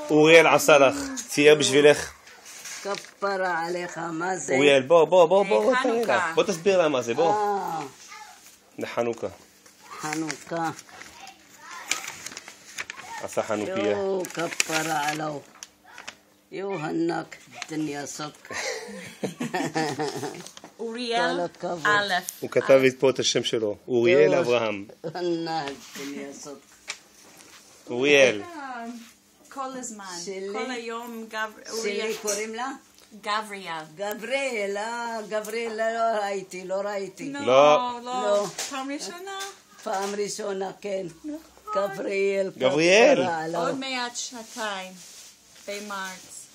אוריאל עשה לך, צייר בשבילך. כפרה עליך, מה זה? אוריאל, בוא תסביר לה מה זה, בוא. לחנוכה. חנוכה. עשה חנוכיה. יו, כפרה עליו. יו, הנק, דניה סוק. אוריאל א'. הוא כתב לי פה את השם שלו, אוריאל אברהם. הנק, דניה סוק. אוריאל. כל הזמן, כל היום שלי קוראים לה? גבריאל. גבריאל, לא ראיתי. לא. פעם ראשונה? פעם ראשונה, כן. גבריאל. עוד מעט שנתיים, במרץ.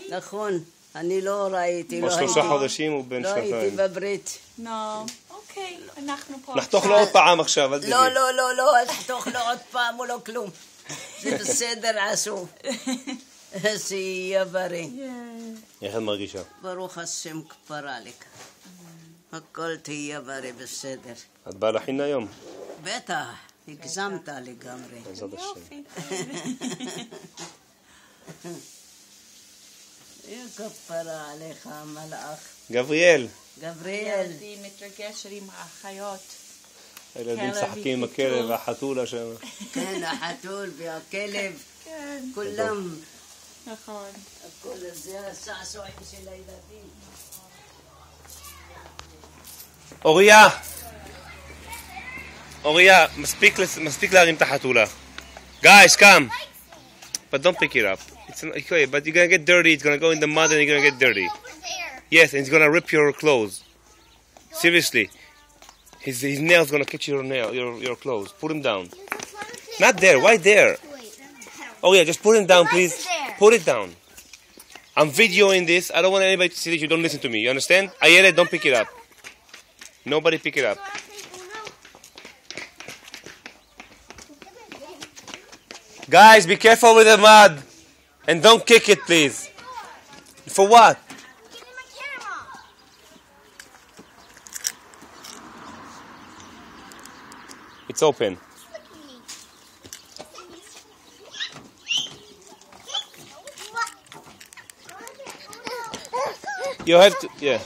נכון, אני לא ראיתי. עוד 3 חודשים הוא בן 2. לא הייתי בברית. אוקיי, אנחנו פה. נחתוך לו עוד פעם עכשיו, אל תגיד. לא, נחתוך לו עוד פעם או לא כלום. זה בסדר עשו. שיהיה בריא. איך את מרגישה? ברוך השם כפרה לך. הכל תהיה בריא בסדר. את באה להכין היום? בטח, הגזמת לגמרי. בעזרת השם. יהיה כפרה עליך המלאך. גבריאל. ילדי מתרגשת עם האחיות. הילדים משחקים עם הכלב והחתולה שם. כן, החתול והכלב. כולם. נכון. הכל זה הסעסועים של הילדים. אוריה, מספיק להרים את החתולה. Guys, come. But don't pick it up. It's okay, but you're gonna get dirty. It's gonna go in the mud and you're gonna get dirty. Yes, and it's gonna rip your clothes. Seriously. His nail's gonna catch your clothes. Put him down. Not there. Why there? Oh yeah, just put him down, please. Put it down. I'm videoing this. I don't want anybody to see that you don't listen to me. You understand? Ayele, don't pick it up. Nobody pick it up. Guys, be careful with the mud. And don't kick it, please. For what? It's open. You have to, yeah.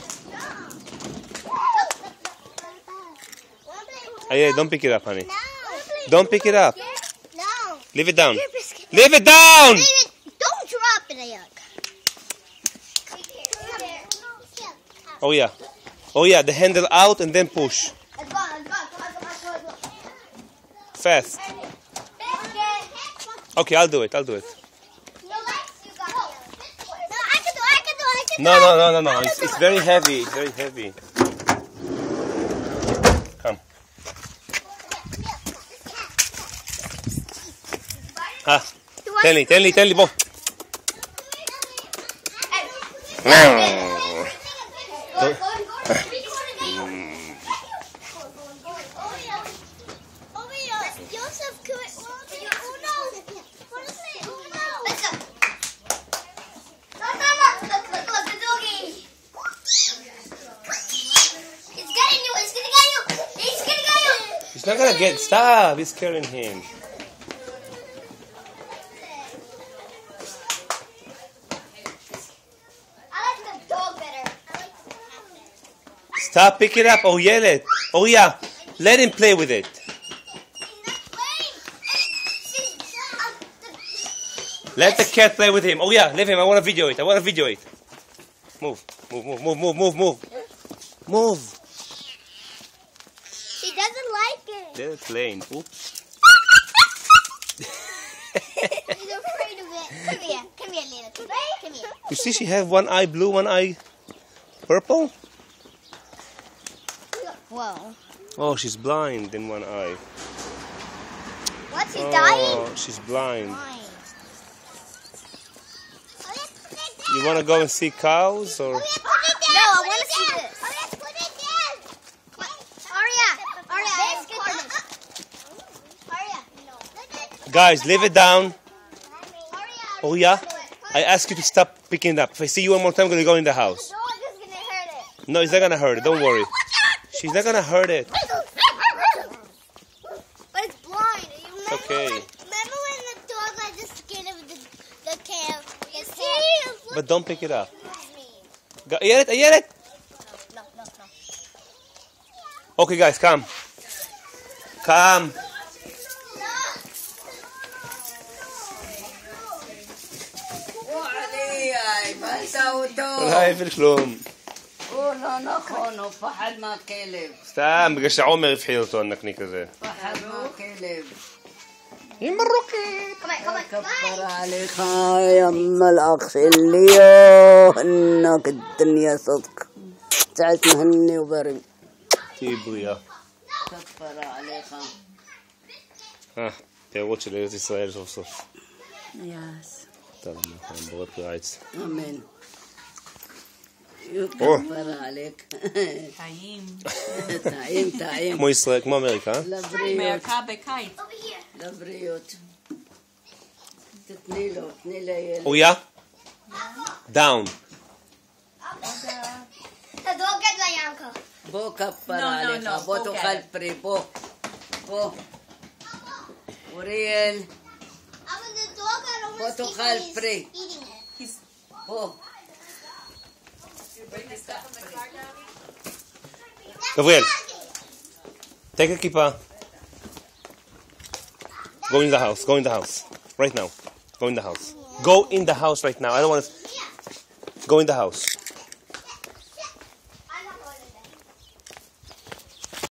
Yeah, don't pick it up, honey. Don't pick it up. No. Leave it down. Leave it down! Don't drop it, Ayuk. Oh yeah, the handle out and then push. Fast. Okay, I'll do it. No. It's very heavy. Come. Tell me, boy. He's not gonna get. Stop! He's scaring him. Stop, pick it up. Oh, yell it. Oh, yeah. Let him play with it. Let the cat play with him. Oh, yeah. Leave him. I want to video it. Move. He doesn't like it. They're playing. Oops. He's afraid of it. Come here, Lena. Come here. You see she have one eye blue, one eye purple? Whoa. Oh, she's blind in one eye. What's he dying? Oh, she's blind. You want to go and see cows or? No, I want to see this. Put it down. Arya. Guys, leave it down. Oh yeah? I ask you to stop picking it up. If I see you one more time, I'm going to go in the house. The dog is going to hurt it. No, it's not going to hurt it. Don't worry. She's not going to hurt it. But it's blind. Okay. Remember when the dog had the skin of the but don't pick it up. איילת, איילת! No, no, no. Okay, guys, come. Come. וואלי, הבנת אותו. לא יפיל כלום. הוא לא נכון, הוא פחד מהכלב. סתם, בגלל שעומר הפחיד אותו הנקניק הזה. פחד מהכלב. עם מרוקי. Come on, come on. כפרה עליך, יא מלאך שלי, הנק الدنيا صدق. تعس مهني وبرد. תהיי בריאה. כפרה עליך. תיירות של ארץ ישראל סוף סוף. יס. טוב, נכון, בורא פירייץ. אמן. כפרה עליך. טעים. טעים, טעים. כמו ישראל, כמו אמריקה. לבריאות, אמריקה בקיץ. Over here. לבריאות. תתני לו, תני לילד. אוריה? דאון. The dog gets my uncle. בוא No, כפרה no, עליך, no, בוא go תאכל get it. פרי, בוא. בוא. אוריאל, I was the dog. I don't What want to to see call he's free? eating it. בוא. גבריאל, take a kippa. Go in the house, go in the house. Right now. Go in the house. Go in the house right now. I don't want to... Go in the house.